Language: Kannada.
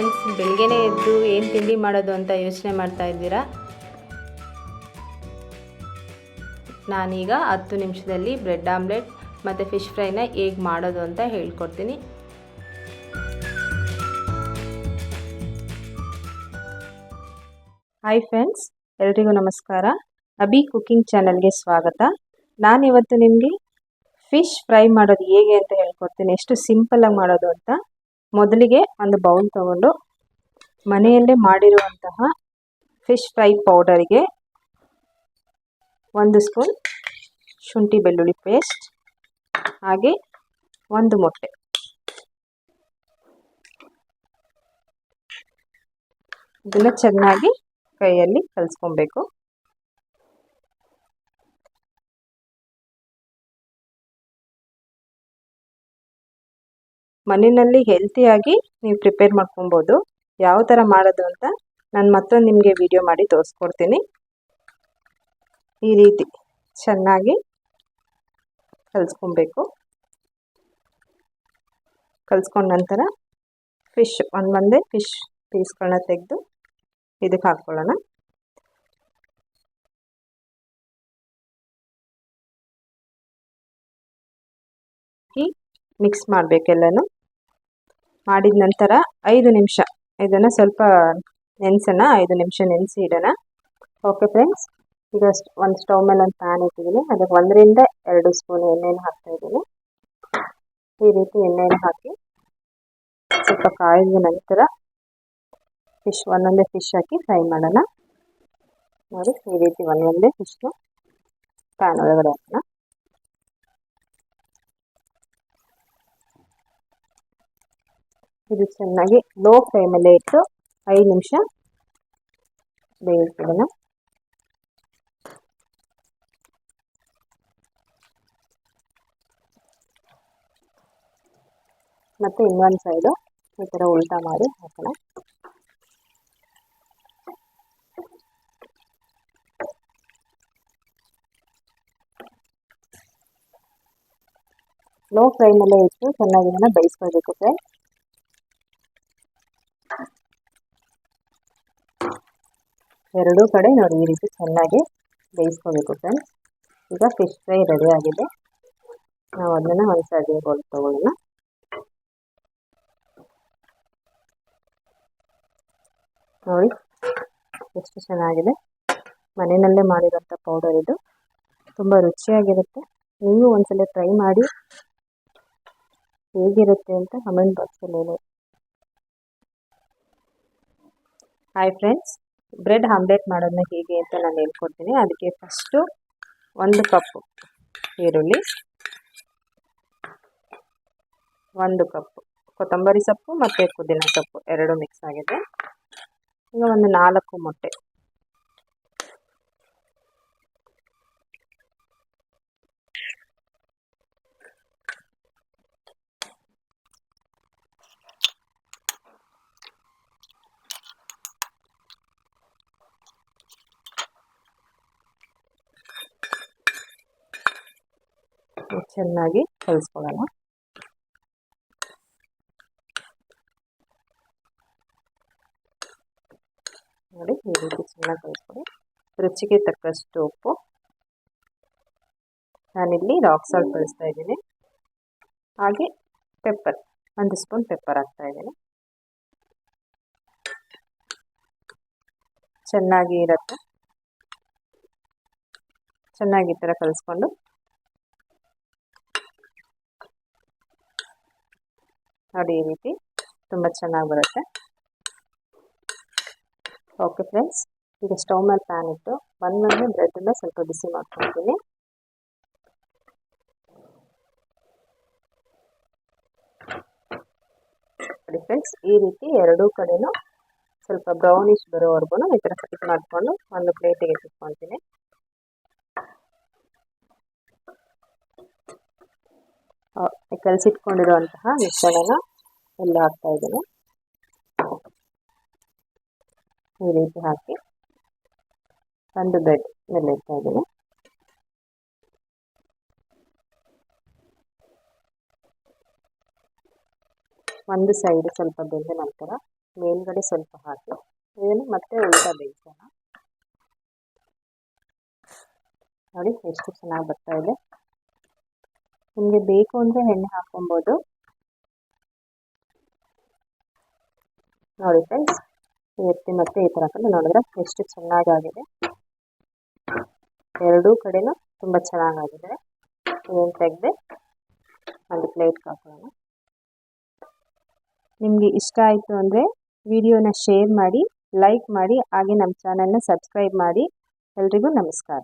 ಫ್ರೆಂಡ್ಸ್, ಬೆಳಗ್ಗೆನೇ ಎದ್ದು ಏನು ತಿಂಡಿ ಮಾಡೋದು ಅಂತ ಯೋಚನೆ ಮಾಡ್ತಾ ಇದ್ದೀರಾ? ನಾನೀಗ 10 ನಿಮಿಷದಲ್ಲಿ ಬ್ರೆಡ್ ಆಮ್ಲೆಟ್ ಮತ್ತು ಫಿಶ್ ಫ್ರೈನ ಹೇಗೆ ಮಾಡೋದು ಅಂತ ಹೇಳ್ಕೊಡ್ತೀನಿ. ಹಾಯ್ ಫ್ರೆಂಡ್ಸ್, ಎಲ್ರಿಗೂ ನಮಸ್ಕಾರ. ಅಭಿ ಕುಕಿಂಗ್ ಚಾನಲ್ಗೆ ಸ್ವಾಗತ. ನಾನಿವತ್ತು ನಿಮಗೆ ಫಿಶ್ ಫ್ರೈ ಮಾಡೋದು ಹೇಗೆ ಅಂತ ಹೇಳ್ಕೊಡ್ತೀನಿ. ಎಷ್ಟು ಸಿಂಪಲ್ಲಾಗಿ ಮಾಡೋದು ಅಂತ. ಮೊದಲಿಗೆ ಒಂದು ಬೌಲ್ ತಗೊಂಡು ಮನೆಯಲ್ಲೇ ಮಾಡಿರುವಂತಹ ಫಿಶ್ ಫ್ರೈ ಪೌಡರಿಗೆ 1 ಸ್ಪೂನ್ ಶುಂಠಿ ಬೆಳ್ಳುಳ್ಳಿ ಪೇಸ್ಟ್, ಹಾಗೆ 1 ಮೊಟ್ಟೆ, ಇದನ್ನು ಚೆನ್ನಾಗಿ ಕೈಯಲ್ಲಿ ಕಲಿಸ್ಕೊಬೇಕು. ಮನೆಯಲ್ಲಿ ಹೆಲ್ತಿಯಾಗಿ ನೀವು ಪ್ರಿಪೇರ್ ಮಾಡ್ಕೊಬೋದು. ಯಾವ ಥರ ಮಾಡೋದು ಅಂತ ನಾನು ಮತ್ತೊಂದು ನಿಮಗೆ ವಿಡಿಯೋ ಮಾಡಿ ತೋರಿಸ್ಕೊಡ್ತೀನಿ. ಈ ರೀತಿ ಚೆನ್ನಾಗಿ ಕಲಿಸ್ಕೊಬೇಕು. ಕಲಿಸ್ಕೊಂಡ ನಂತರ ಫಿಶ್ ಒಂದೇ ಫಿಶ್ ಪೀಸ್ಗಳನ್ನ ತೆಗೆದು ಇದಕ್ಕೆ ಹಾಕ್ಕೊಳ್ಳೋಣ. ಮಿಕ್ಸ್ ಮಾಡಬೇಕೆಲ್ಲನೂ. ಮಾಡಿದ ನಂತರ 5 ನಿಮಿಷ ಇದನ್ನು ಸ್ವಲ್ಪ ನೆನೆಸೋಣ. 5 ನಿಮಿಷ ನೆನೆಸಿ ಇಡೋಣ. ಓಕೆ ಫ್ರೆಂಡ್ಸ್, ಈಗ ಒಂದು ಸ್ಟವ್ ಮೇಲೆ ಒಂದು ಪ್ಯಾನ್ ಇಟ್ಟಿದ್ದೀನಿ. ಅದಕ್ಕೆ 1 ರಿಂದ 2 ಸ್ಪೂನ್ ಎಣ್ಣೆನ ಹಾಕ್ತಾಯಿದ್ದೀನಿ. ಈ ರೀತಿ ಎಣ್ಣೆನ ಹಾಕಿ ಸ್ವಲ್ಪ ಕಾಯಿದ ನಂತರ ಒಂದೊಂದೇ ಫಿಶ್ ಹಾಕಿ ಫ್ರೈ ಮಾಡೋಣ. ನೋಡಿ, ಈ ರೀತಿ ಒಂದೊಂದೇ ಫಿಶ್ನ ಪ್ಯಾನ್ ಒಳಗಡೆ ಹಾಕೋಣ. ಇದು ಚೆನ್ನಾಗಿ ಲೋ ಫ್ಲೇಮಲ್ಲೇ ಇಟ್ಟು 5 ನಿಮಿಷ ಬೇಯಿಸಿಡೋಣ. ಮತ್ತು ಇನ್ನೊಂದು ಸೈಡು ಈ ಥರ ಉಲ್ಟಾ ಮಾಡಿ ಹಾಕೋಣ. ಲೋ ಫ್ಲೇಮಲ್ಲೇ ಇಟ್ಟು ಚೆನ್ನಾಗಿ ಇದನ್ನು ಬೇಯಿಸ್ಕೊಳ್ಬೇಕು ಫ್ರೆಂಡ್ಸ್. ಎರಡೂ ಕಡೆ ನೋಡಿ ಈ ರೀತಿ ಚೆನ್ನಾಗಿ ಬೇಯಿಸ್ಕೋಬೇಕು ಫ್ರೆಂಡ್ಸ್. ಈಗ ಫಿಶ್ ಫ್ರೈ ರೆಡಿ ಆಗಿದೆ. ನಾವು ಅದನ್ನು ಒಂದು ಸರ್ವಿಂಗ್ ಬೌಲ್ ತಗೊಳ್ಳೋಣ. ನೋಡಿ ಎಷ್ಟು ಚೆನ್ನಾಗಿದೆ. ಮನೆಯಲ್ಲೇ ಮಾಡಿರೋಂಥ ಪೌಡರ್ ಇದು. ತುಂಬ ರುಚಿಯಾಗಿರುತ್ತೆ. ನೀವು ಒಂದ್ಸಲ ಟ್ರೈ ಮಾಡಿ ಹೇಗಿರುತ್ತೆ ಅಂತ ಕಮೆಂಟ್ ಬಾಕ್ಸಲ್ಲಿ ಹೇಳಿ. ಹಾಯ್ ಫ್ರೆಂಡ್ಸ್, ಬ್ರೆಡ್ ಆಮ್ಲೆಟ್ ಮಾಡೋದನ್ನ ಹೇಗೆ ಅಂತ ನಾನು ಹೇಳ್ಕೊಡ್ತೀನಿ. ಅದಕ್ಕೆ ಫಸ್ಟು 1 ಕಪ್ ಈರುಳ್ಳಿ, 1 ಕಪ್ ಕೊತ್ತಂಬರಿ ಸೊಪ್ಪು ಮತ್ತು ಪುದೀನ ಸೊಪ್ಪು ಎರಡೂ ಮಿಕ್ಸ್ ಆಗಿದೆ. ಈಗ ಒಂದು 4 ಮೊಟ್ಟೆ, ಚೆನ್ನಾಗಿ ಕಲಿಸ್ಕೊಳ್ಳೋಣ. ನೋಡಿ, ಈ ರೀತಿ ಚೆನ್ನಾಗಿ ಕಲಿಸ್ಕೊಳ್ಳಿ. ರುಚಿಗೆ ತಕ್ಕಷ್ಟು ಉಪ್ಪು. ನಾನಿಲ್ಲಿ ರಾಕ್ ಸಾಲ್ಟ್ ಬಳಸ್ತಾ ಇದ್ದೀನಿ. ಹಾಗೆ ಪೆಪ್ಪರ್, 1 ಸ್ಪೂನ್ ಪೆಪ್ಪರ್ ಹಾಕ್ತಾ ಇದ್ದೀನಿ. ಚೆನ್ನಾಗಿ ಇರುತ್ತೆ. ಚೆನ್ನಾಗಿ ಈ ಥರ ಕಲಿಸ್ಕೊಂಡು ನೋಡಿ, ಈ ರೀತಿ ತುಂಬ ಚೆನ್ನಾಗಿ ಬರುತ್ತೆ. ಓಕೆ ಫ್ರೆಂಡ್ಸ್, ಈಗ ಸ್ಟವ್ ಮೇಲೆ ಪ್ಯಾನ್ ಇಟ್ಟು ಒಂದೊಂದೇ ಬ್ರೆಡ್ಡನ್ನು ಸ್ವಲ್ಪ ಬಿಸಿ ಮಾಡ್ಕೊಳ್ತೀನಿ. ನೋಡಿ ಫ್ರೆಂಡ್ಸ್, ಈ ರೀತಿ ಎರಡೂ ಕಡೆನೂ ಸ್ವಲ್ಪ ಬ್ರೌನಿಶ್ ಬರೋವರೆಗೂ ಈ ಥರ ಕಟ್ ಮಾಡಿಕೊಂಡು ಒಂದು ಪ್ಲೇಟಿಗೆ ಇಟ್ಕೊಳ್ತೀನಿ. ಕಲಸಿಟ್ಕೊಂಡಿರುವಂತಹ ಮಿಶ್ರಣನ ಎಲ್ಲ ಹಾಕ್ತಾ ಇದ್ದೀನಿ. ಈ ರೀತಿ ಹಾಕಿ ಒಂದು ಬ್ರೆಡ್ ಮೇಲೆ ಇಡ್ತಾ ಇದ್ದೀನಿ. ಒಂದು ಸೈಡ್ ಸ್ವಲ್ಪ ಬೆಂದ ನಂತರ ಮೇಲ್ಗಡೆ ಸ್ವಲ್ಪ ಹಾಕಿ ಇದನ್ನು ಮತ್ತೆ ಉಲ್ಟಾ ಬೇಯಿಸೋಣ. ನೋಡಿ ಎಷ್ಟು ಚೆನ್ನಾಗಿ ಬರ್ತಾ ಇದೆ. ನಿಮಗೆ ಬೇಕು ಅಂದರೆ ಎಣ್ಣೆ ಹಾಕೊಬೋದು. ನೋಡಿ ಫ್ರೆಂಡ್ಸ್, ಎತ್ತಿ ಮತ್ತೆ ಈ ಥರ ಹಾಕೊಂಡು ನೋಡಿದ್ರೆ ಎಷ್ಟು ಚೆನ್ನಾಗಾಗಿದೆ. ಎರಡೂ ಕಡೆನೂ ತುಂಬ ಚೆನ್ನಾಗಾಗಿದೆ. ಇದನ್ನು ತೆಗೆದು ಒಂದು ಪ್ಲೇಟ್ಗೆ ಹಾಕೋಣ. ನಿಮಗೆ ಇಷ್ಟ ಆಯಿತು ಅಂದರೆ ವಿಡಿಯೋನ ಶೇರ್ ಮಾಡಿ, ಲೈಕ್ ಮಾಡಿ, ಹಾಗೆ ನಮ್ಮ ಚಾನಲ್ನ ಸಬ್ಸ್ಕ್ರೈಬ್ ಮಾಡಿ. ಎಲ್ರಿಗೂ ನಮಸ್ಕಾರ.